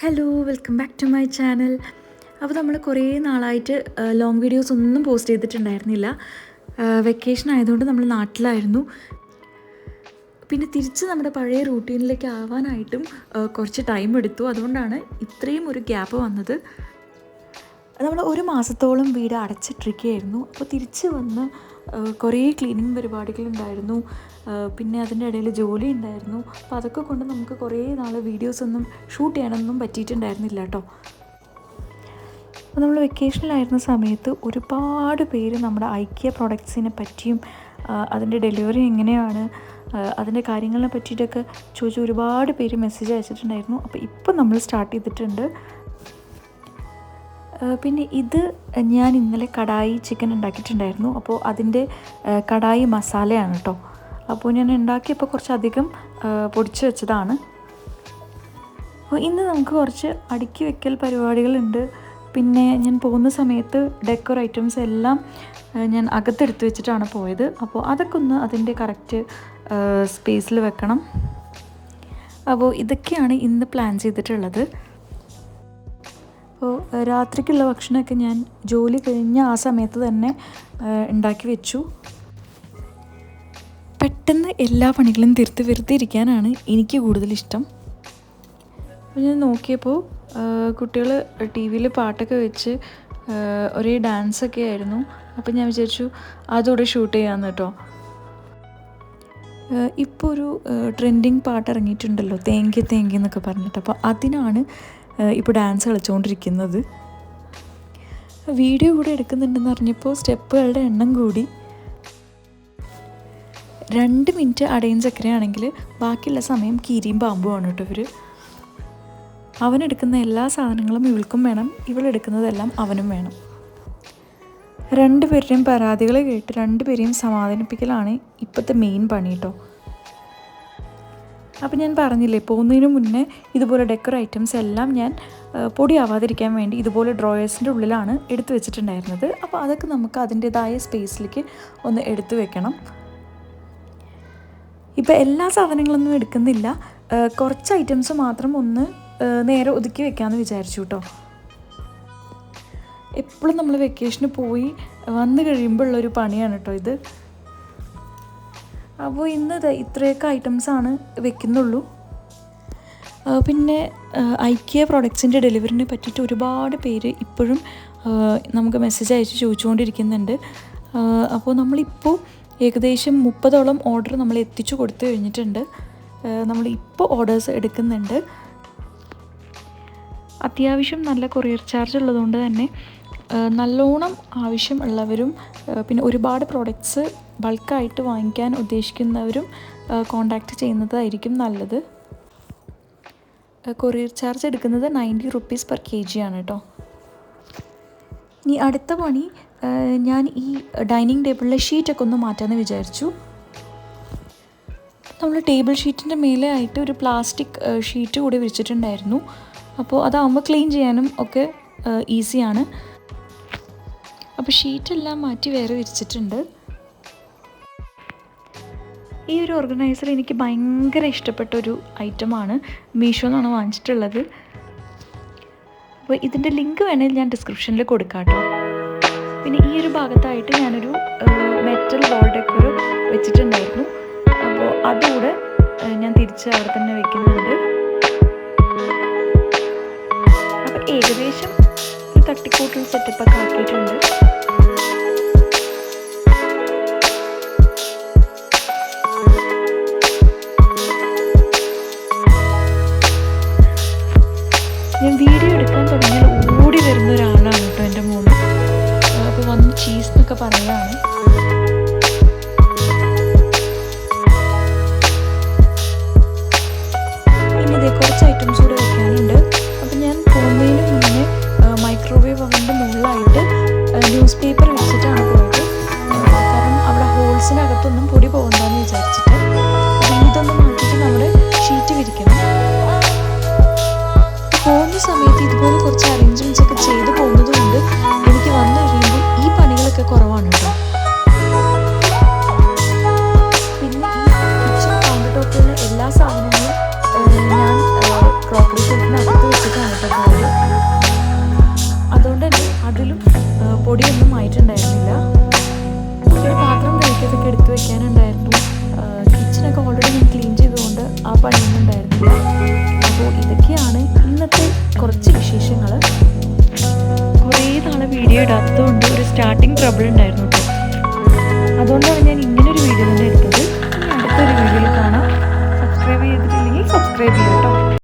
Hello, welcome back to my channel. അപ്പോൾ നമ്മൾ കുറേ നാളായിട്ട് ലോങ് വീഡിയോസ് ഒന്നും പോസ്റ്റ് ചെയ്തിട്ടുണ്ടായിരുന്നില്ല. വെക്കേഷൻ ആയതുകൊണ്ട് നമ്മൾ നാട്ടിലായിരുന്നു. പിന്നെ തിരിച്ച് നമ്മുടെ പഴയ റൂട്ടീനിലേക്ക് ആവാനായിട്ടും കുറച്ച് ടൈം എടുത്തു. അതുകൊണ്ടാണ് ഇത്രയും ഒരു ഗ്യാപ്പ് വന്നത്. നമ്മൾ ഒരു മാസത്തോളം വീട് അടച്ചിട്ടിരിക്കുകയായിരുന്നു. അപ്പോൾ തിരിച്ച് വന്ന് കുറേ ക്ലീനിങ് പരിപാടികളുണ്ടായിരുന്നു. പിന്നെ അതിൻ്റെ ഇടയിൽ ജോലി ഉണ്ടായിരുന്നു. അപ്പോൾ അതൊക്കെ കൊണ്ട് നമുക്ക് കുറേ നാൾ വീഡിയോസൊന്നും ഷൂട്ട് ചെയ്യാനൊന്നും പറ്റിയിട്ടുണ്ടായിരുന്നില്ല കേട്ടോ. അപ്പോൾ നമ്മൾ വെക്കേഷനിലായിരുന്ന സമയത്ത് ഒരുപാട് പേര് നമ്മുടെ ഐക്യ പ്രോഡക്ട്സിനെ പറ്റിയും അതിൻ്റെ ഡെലിവറി എങ്ങനെയാണ്, അതിൻ്റെ കാര്യങ്ങളെ പറ്റിയിട്ടൊക്കെ ചോദിച്ച് ഒരുപാട് പേര് മെസ്സേജ് അയച്ചിട്ടുണ്ടായിരുന്നു. അപ്പോൾ ഇപ്പോൾ നമ്മൾ സ്റ്റാർട്ട് ചെയ്തിട്ടുണ്ട്. പിന്നെ ഇത് ഞാൻ ഇന്നലെ കടായി ചിക്കൻ ഉണ്ടാക്കിയിട്ടുണ്ടായിരുന്നു. അപ്പോൾ അതിൻ്റെ കടായി മസാലയാണ് കേട്ടോ. അപ്പോൾ ഞാൻ ഉണ്ടാക്കിയപ്പോൾ കുറച്ചധികം പൊടിച്ച് വെച്ചതാണ്. അപ്പോൾ ഇന്ന് നമുക്ക് കുറച്ച് അടുക്കി വെക്കൽ പരിപാടികളുണ്ട്. പിന്നെ ഞാൻ പോകുന്ന സമയത്ത് ഡെക്കോർ ഐറ്റംസ് എല്ലാം ഞാൻ അകത്തെടുത്ത് വെച്ചിട്ടാണ് പോയത്. അപ്പോൾ അതൊക്കെ ഒന്ന് അതിൻ്റെ കറക്റ്റ് സ്പേസിൽ വെക്കണം. അപ്പോൾ ഇതൊക്കെയാണ് ഇന്ന് പ്ലാൻ ചെയ്തിട്ടുള്ളത്. അപ്പോൾ രാത്രിക്കുള്ള ഭക്ഷണമൊക്കെ ഞാൻ ജോലി കഴിഞ്ഞ ആ സമയത്ത് തന്നെ ഉണ്ടാക്കി വെച്ചു. പെട്ടെന്ന് എല്ലാ പണികളും തീർത്ത് വെറുതെ ഇരിക്കാനാണ് എനിക്ക് കൂടുതലിഷ്ടം. അപ്പോൾ ഞാൻ നോക്കിയപ്പോൾ കുട്ടികൾ ടി വിയിൽ പാട്ടൊക്കെ വെച്ച് ഒരേ ഡാൻസൊക്കെ ആയിരുന്നു. അപ്പോൾ ഞാൻ വിചാരിച്ചു അതോടെ ഷൂട്ട് ചെയ്യാമെന്ന് കേട്ടോ. ഇപ്പോൾ ഒരു ട്രെൻഡിങ് പാട്ട് ഇറങ്ങിയിട്ടുണ്ടല്ലോ, തേങ്കി തേങ്കി എന്നൊക്കെ പറഞ്ഞിട്ട്. അപ്പോൾ അതിനാണ് ഇപ്പോൾ ഡാൻസ് കളിച്ചുകൊണ്ടിരിക്കുന്നത്. വീഡിയോ കൂടെ എടുക്കുന്നുണ്ടെന്ന് അറിഞ്ഞപ്പോൾ സ്റ്റെപ്പുകളുടെ എണ്ണം കൂടി. 2 മിനിറ്റ് അടയും ചക്കരയാണെങ്കിൽ ബാക്കിയുള്ള സമയം കീരിയും പാമ്പുമാണ് കേട്ടോ ഇവർ. അവനെടുക്കുന്ന എല്ലാ സാധനങ്ങളും ഇവൾക്കും വേണം, ഇവളെടുക്കുന്നതെല്ലാം അവനും വേണം. 2 പേരുടെയും പരാതികൾ കേട്ട് 2 പേരെയും സമാധാനിപ്പിക്കലാണ് ഇപ്പോഴത്തെ മെയിൻ പണി കേട്ടോ. അപ്പോൾ ഞാൻ പറഞ്ഞില്ലേ, പോകുന്നതിന് മുന്നേ ഇതുപോലെ ഡെക്കർ ഐറ്റംസ് എല്ലാം ഞാൻ പൊടിയാവാതിരിക്കാൻ വേണ്ടി ഇതുപോലെ ഡ്രോയേഴ്സിൻ്റെ ഉള്ളിലാണ് എടുത്തു വെച്ചിട്ടുണ്ടായിരുന്നത്. അപ്പോൾ അതൊക്കെ നമുക്ക് അതിൻ്റേതായ സ്പേസിലേക്ക് ഒന്ന് എടുത്തു വെക്കണം. ഇപ്പോൾ എല്ലാ സാധനങ്ങളൊന്നും എടുക്കുന്നില്ല, കുറച്ച് ഐറ്റംസ് മാത്രം ഒന്ന് നേരെ ഒതുക്കി വെക്കാമെന്ന് വിചാരിച്ചു കേട്ടോ. എപ്പോഴും നമ്മൾ വെക്കേഷന് പോയി വന്നു കഴിയുമ്പോഴുള്ളൊരു പണിയാണ് കേട്ടോ ഇത്. അപ്പോൾ ഇന്ന് ഇത്രയൊക്കെ ഐറ്റംസാണ് വെക്കുന്നുള്ളൂ. പിന്നെ ഐക്യ പ്രോഡക്ട്സിൻ്റെ ഡെലിവറിനെ പറ്റിയിട്ട് ഒരുപാട് പേര് ഇപ്പോഴും നമുക്ക് മെസ്സേജ് അയച്ച് ചോദിച്ചുകൊണ്ടിരിക്കുന്നുണ്ട്. അപ്പോൾ നമ്മളിപ്പോൾ ഏകദേശം 30ഓളം ഓർഡർ നമ്മൾ എത്തിച്ചു കൊടുത്തു കഴിഞ്ഞിട്ടുണ്ട്. നമ്മളിപ്പോൾ ഓർഡേഴ്സ് എടുക്കുന്നുണ്ട്. അത്യാവശ്യം നല്ല കൊറിയർ ചാർജ് ഉള്ളതുകൊണ്ട് തന്നെ നല്ലോണം ആവശ്യമുള്ളവരും പിന്നെ ഒരുപാട് പ്രോഡക്റ്റ്സ് ബൾക്കായിട്ട് വാങ്ങിക്കാൻ ഉദ്ദേശിക്കുന്നവരും കോണ്ടാക്റ്റ് ചെയ്യുന്നതായിരിക്കും നല്ലത്. കൊറിയർ ചാർജ് എടുക്കുന്നത് 90 rupees per kg ആണ് കേട്ടോ. ഇനി അടുത്ത പണി, ഞാൻ ഈ ഡൈനിങ് ടേബിളിലെ ഷീറ്റൊക്കെ ഒന്ന് മാറ്റാമെന്ന് വിചാരിച്ചു. നമ്മൾ ടേബിൾ ഷീറ്റിൻ്റെ മേലെ ആയിട്ട് ഒരു പ്ലാസ്റ്റിക് ഷീറ്റ് കൂടി വിരിച്ചിട്ടുണ്ടായിരുന്നു. അപ്പോൾ അതാകുമ്പോൾ ക്ലീൻ ചെയ്യാനും ഒക്കെ ഈസിയാണ്. അപ്പോൾ ഷീറ്റെല്ലാം മാറ്റി വേറെ വിരിച്ചിട്ടുണ്ട്. ഈ ഒരു ഓർഗനൈസർ എനിക്ക് ഭയങ്കര ഇഷ്ടപ്പെട്ടൊരു ഐറ്റമാണ്. മീഷോ എന്നാണ് വാങ്ങിച്ചിട്ടുള്ളത്. അപ്പോൾ ഇതിൻ്റെ ലിങ്ക് വേണമെങ്കിൽ ഞാൻ ഡിസ്ക്രിപ്ഷനിൽ കൊടുക്കാം കേട്ടോ. പിന്നെ ഈ ഒരു ഭാഗത്തായിട്ട് ഞാനൊരു മെറ്റൽ വാൾ ഡെക്കർ വെച്ചിട്ടുണ്ടായിരുന്നു. അപ്പോൾ അതുകൂടെ ഞാൻ തിരിച്ച് അവിടെ തന്നെ വെക്കുന്നുണ്ട്. അപ്പോൾ ഏകദേശം ഒരു തട്ടിക്കൂട്ടും സെറ്റപ്പൊക്കെ ആക്കിയിട്ടുണ്ട്. ഞാൻ വീഡിയോ എടുക്കാൻ തുടങ്ങിയാൽ ഓടി വരുന്ന ഒരാളാണ് കേട്ടോ എൻ്റെ മോന്. അപ്പോൾ വന്ന് ചീസ് എന്നൊക്കെ പറയുകയാണ്. ഇനി ഇതേ കുറച്ച് ഐറ്റംസ് കൂടെ വെക്കാനുണ്ട്. അപ്പോൾ ഞാൻ പോകുന്നതിന് മുന്നേ മൈക്രോവേവ് അവൻ്റെ മുകളിലായിട്ട് ന്യൂസ് പേപ്പർ വെച്ചിട്ടാണ് പോയത്. കാരണം അവിടെ ഹോൾസിനകത്തൊന്നും പൊടി പോകണ്ടെന്ന് വിചാരിച്ചിട്ട്. അപ്പോൾ ഇതൊന്ന് മാറ്റിയിട്ട് നമ്മുടെ ഷീറ്റ് വിരിക്കണം. പോകുന്ന സമയത്ത് ഇതുപോലെ കുറച്ച് അറേഞ്ച്മെൻറ്റ്സ് ഒക്കെ ചെയ്ത് പോകുന്നത് കൊണ്ട് എനിക്ക് വന്നു കഴിയുമ്പോൾ ഈ പണികളൊക്കെ കുറവാണ് കേട്ടോ. പിന്നെ ഈ കിച്ചൺ കൗണ്ടർ ടോപ്പിലുള്ള എല്ലാ സാധനങ്ങളും ഞാൻ ക്രോക്കറി ഷെൽഫിനകത്ത് വെച്ചിട്ടാണ് തുടയ്ക്കാനുണ്ടായിരുന്നു. കിച്ചണൊക്കെ ഓൾറെഡി ഞാൻ ക്ലീൻ ചെയ്തുകൊണ്ട് ആ പണിയൊന്നും ഉണ്ടായിരുന്നില്ല. അപ്പോൾ ഇതൊക്കെയാണ് ഇന്നത്തെ കുറച്ച് വിശേഷങ്ങൾ. കുറേ നാളെ വീഡിയോ ഇടാത്തതുകൊണ്ട് ഒരു സ്റ്റാർട്ടിങ് ട്രബിൾ ഉണ്ടായിരുന്നു കേട്ടോ. അതുകൊണ്ടാണ് ഞാൻ ഇങ്ങനൊരു വീഡിയോ തന്നെ എടുത്തത്. ഇനി അടുത്തൊരു വീഡിയോയിൽ കാണാം. സബ്സ്ക്രൈബ് ചെയ്തിട്ടില്ലെങ്കിൽ സബ്സ്ക്രൈബ് ചെയ്യാം കേട്ടോ.